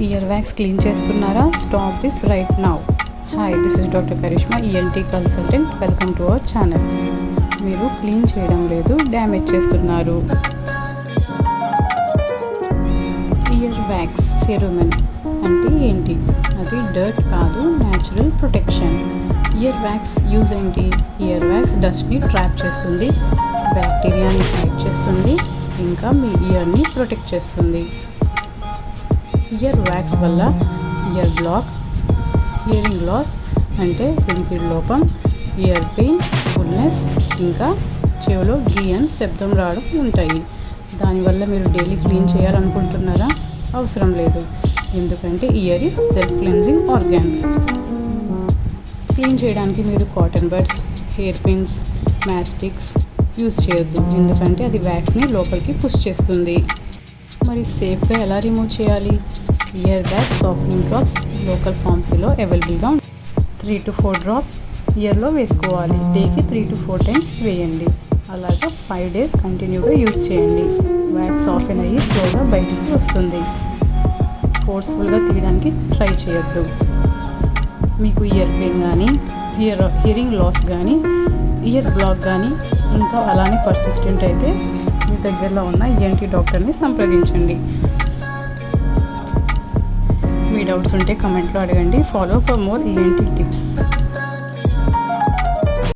Year wax clean చేస్తున్నారా? Stop this right now. Hi, this is doctor Karishma, ENT consultant. Welcome to our channel. మీరు clean చేయడం లేదు, damage చేస్తున్నారు. Ear wax సెరమన్ అంటే ఏంటి? అది డర్ట్ కాదు, natural protection. Ear wax use ఏంటి? ఇయర్ వ్యాక్స్ డస్ట్ని ట్రాప్ చేస్తుంది, బ్యాక్టీరియాని ఫైట్ చేస్తుంది, ఇంకా మీ ఇయర్ని ప్రొటెక్ట్ చేస్తుంది. ఇయర్ వ్యాక్స్ వల్ల ఇయర్ బ్లాక్, హియరింగ్ లాస్ అంటే వినికిడి లోపం, ఇయర్ పెయిన్, ఫుల్నెస్, ఇంకా చెవిలో గీ అని శబ్దం రావడం ఉంటాయి. దానివల్ల మీరు డైలీ క్లీన్ చేయాలనుకుంటున్నారా? అవసరం లేదు, ఎందుకంటే ear is self cleansing organ. Clean చేయడానికి మీరు cotton buds, hair pins, matchsticks use చేయొద్దు, ఎందుకంటే అది వ్యాక్స్ని లోపలికి పుష్ చేస్తుంది. మరి సేఫ్గా ఎలా రిమూవ్ చేయాలి? Ear wax softening drops local ఫార్మసీలో అవైలబుల్గా 3 to 4 డ్రాప్స్ ఇయర్లో వేసుకోవాలి. డేకి 3 to 4 టైమ్స్ వేయండి. అలాగా 5 days కంటిన్యూగా యూజ్ చేయండి. వ్యాక్స్ సాఫ్టెన్ అయ్యి స్లోగా బయటికి వస్తుంది. ఫోర్స్ఫుల్గా తీయడానికి ట్రై చేయొద్దు. మీకు ఇయర్ పెయిన్ కానీ, హియరింగ్ లాస్ కానీ, ఇయర్ బ్లాక్ కానీ ఇంకా అలానే పర్సిస్టెంట్ అయితే మీ దగ్గరలో ఉన్న ఈఎన్టీ డాక్టర్ని సంప్రదించండి. మీ డౌట్స్ ఉంటే కమెంట్లో అడగండి. Follow for more ENT tips.